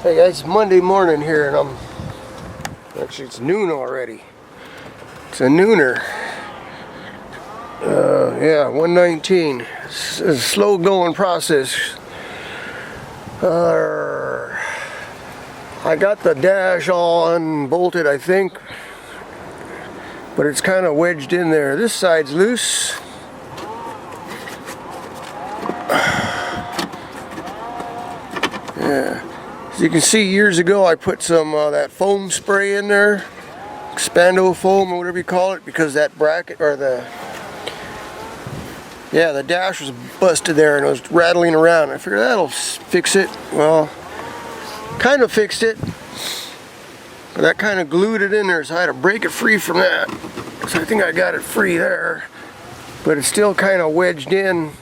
Hey guys, it's Monday morning here, and actually it's noon already. It's a nooner. Yeah, 1:19. It's a slow going process. I got the dash all unbolted, I think, but it's kind of wedged in there. This side's loose. Yeah. As you can see, years ago I put some that foam spray in there, Expando foam or whatever you call it, because that bracket or the dash was busted there and it was rattling around. I figured that'll fix it. Well, kind of fixed it, but that kind of glued it in there, so I had to break it free from that. So I think I got it free there, but it's still kind of wedged in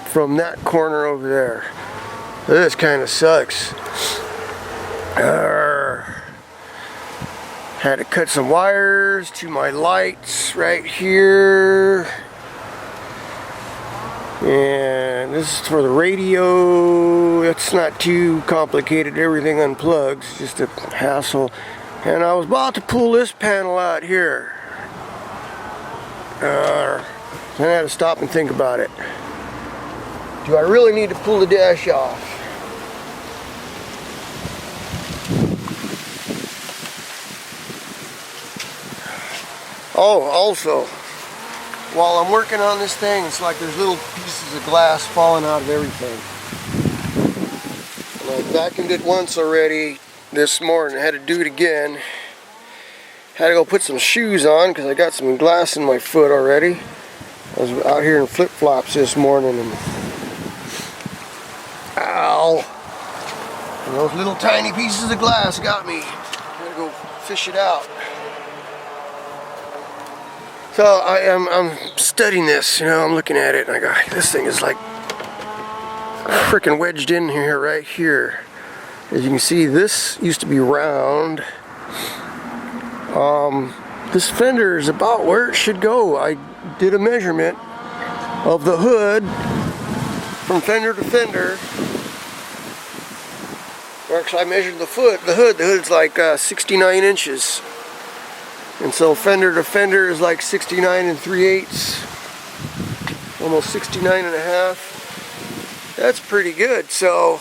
from that corner over there. This kind of sucks. Had to cut some wires to my lights right here, and this is for the radio. It's not too complicated, everything unplugs, just a hassle. And I was about to pull this panel out here, then I had to stop and think about it. Do I really need to pull the dash off? Oh, also, while I'm working on this thing, it's like there's little pieces of glass falling out of everything. And I vacuumed it once already this morning. I had to do it again. Had to go put some shoes on because I got some glass in my foot already. I was out here in flip-flops this morning and ow! And those little tiny pieces of glass got me. I gotta go fish it out. So I'm studying this, you know, I'm looking at it and I go, this thing is like freaking wedged in here, right here. As you can see, this used to be round. This fender is about where it should go. I did a measurement of the hood from fender to fender. Or actually, I measured the hood. The hood's like 69 inches. And so fender to fender is like 69 3/8, almost 69 and a half. That's pretty good. So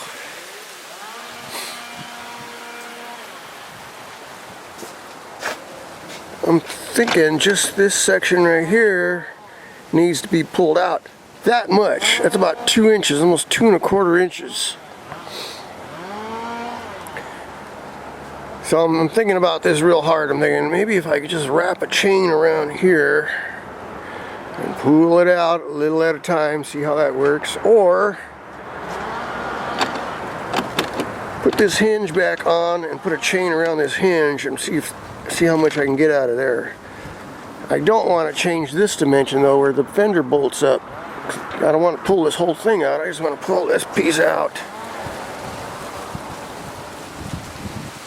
I'm thinking just this section right here needs to be pulled out. That much. That's about 2 inches, almost 2 1/4 inches. So I'm thinking about this real hard. I'm thinking maybe if I could just wrap a chain around here and pull it out a little at a time, see how that works, or put this hinge back on and put a chain around this hinge and see how much I can get out of there. I don't want to change this dimension though, where the fender bolts up. I don't want to pull this whole thing out. I just want to pull this piece out.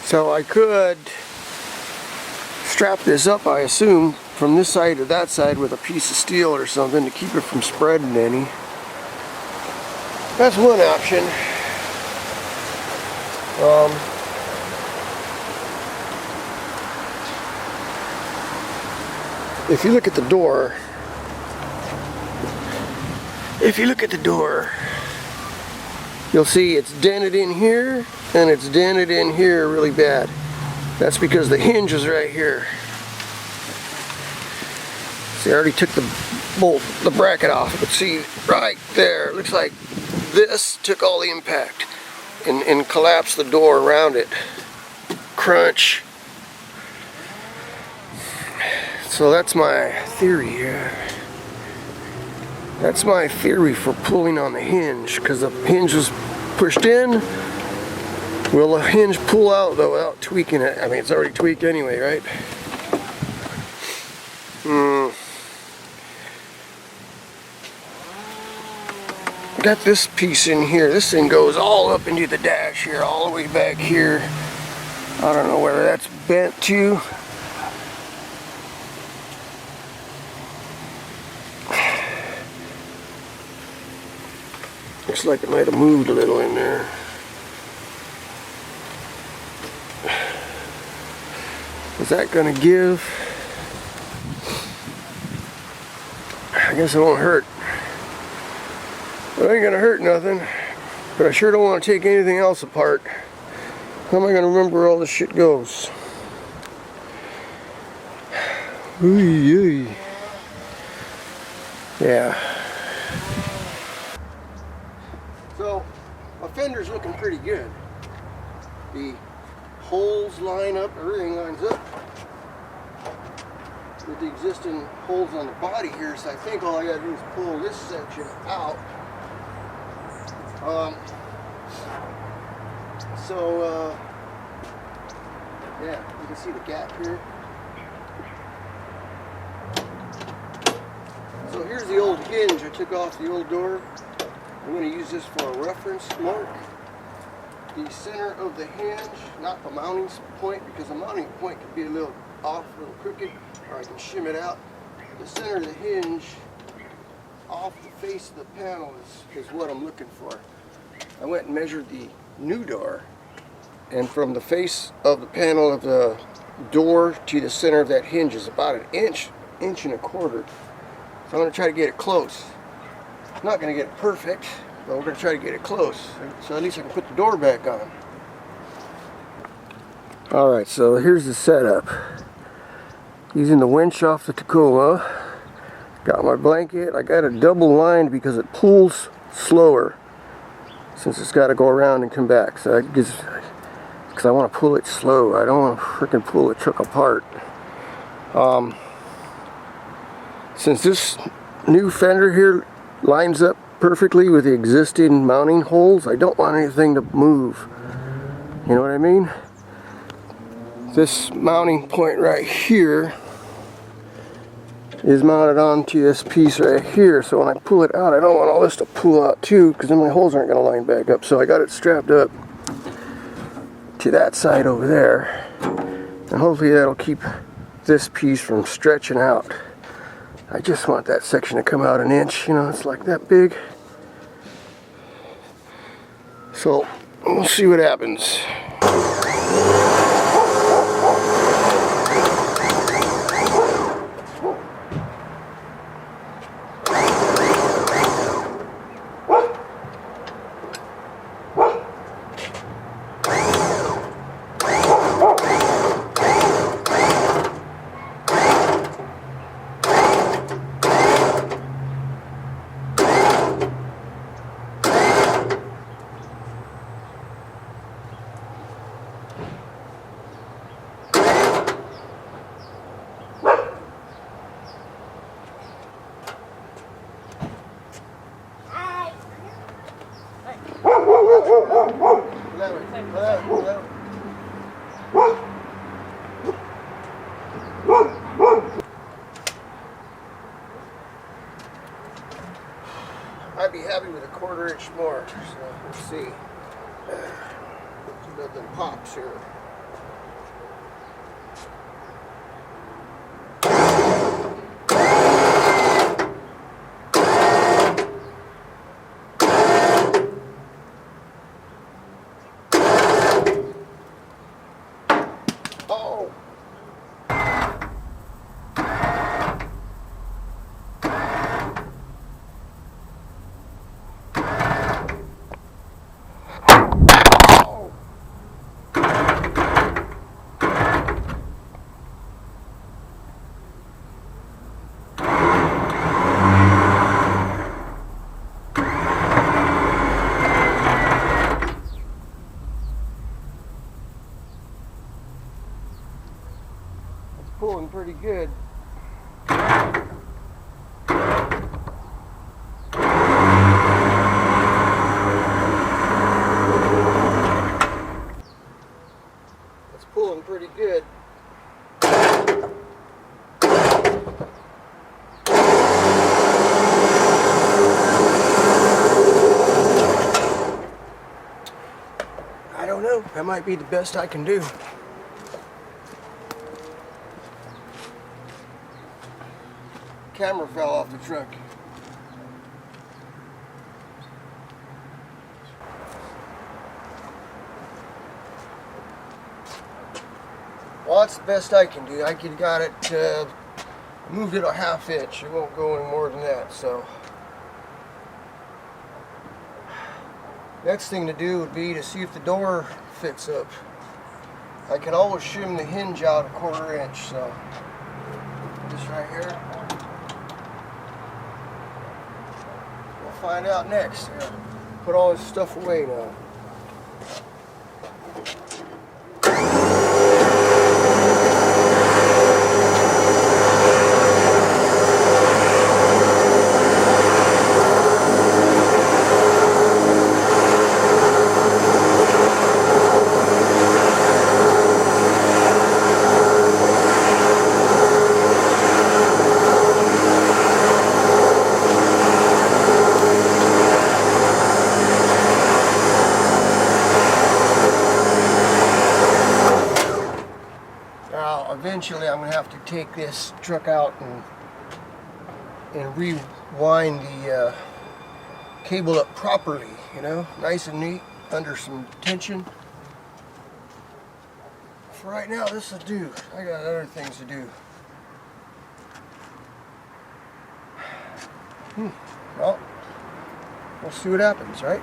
So I could strap this up, I assume, from this side to that side with a piece of steel or something to keep it from spreading any. That's one option. If you look at the door, you'll see it's dented in here and it's dented in here really bad. That's because the hinge is right here. See, I already took the bracket off, but see right there, it looks like this took all the impact and collapsed the door around it. Crunch. So that's my theory here. That's my theory for pulling on the hinge, because the hinge was pushed in. Will the hinge pull out though without tweaking it? I mean, it's already tweaked anyway, right? Got this piece in here. This thing goes all up into the dash here, all the way back here. I don't know where that's bent to. Looks like it might have moved a little in there. Is that gonna give? I guess it won't hurt. It ain't gonna hurt nothing, but I sure don't want to take anything else apart. How am I gonna remember where all this shit goes? Ooh, yeah. So, my fender's looking pretty good. The holes line up, everything lines up with the existing holes on the body here, so I think all I gotta do is pull this section out. Yeah, you can see the gap here. So here's the old hinge I took off the old door. I'm going to use this for a reference mark. The center of the hinge, not the mounting point, because the mounting point could be a little off, a little crooked, or I can shim it out. The center of the hinge off the face of the panel is what I'm looking for. I went and measured the new door, and from the face of the panel of the door to the center of that hinge is about an inch and a quarter. So I'm going to try to get it close. I'm not going to get it perfect, but we're going to try to get it close, so at least I can put the door back on. Alright, so here's the setup. Using the winch off the Tacoma. Got my blanket. I got it double lined because it pulls slower, since it's got to go around and come back. So that gives, because I want to pull it slow. I don't want to freaking pull the truck apart. Since this new fender here lines up perfectly with the existing mounting holes, I don't want anything to move. You know what I mean? This mounting point right here is mounted onto this piece right here, so when I pull it out, I don't want all this to pull out too, because then my holes aren't going to line back up. So I got it strapped up to that side over there, and hopefully that'll keep this piece from stretching out. I just want that section to come out an inch, you know, it's like that big. So we'll see what happens. I'd be happy with a 1/4 inch more, so let's see. Nothing pops here. Oh! Pulling pretty good. It's pulling pretty good. I don't know. That might be the best I can do. Camera fell off the truck. Well, Well, that's the best I can do. I could got it moved it a ½ inch. It won't go any more than that. So next thing to do would be to see if the door fits up. I can always shim the hinge out a ½ inch. So this right here. We'll find out next. Here, put all this stuff away now. Eventually I'm going to have to take this truck out and rewind the cable up properly, you know, nice and neat, under some tension. For right now, this will do. I got other things to do. Well, we'll see what happens, right?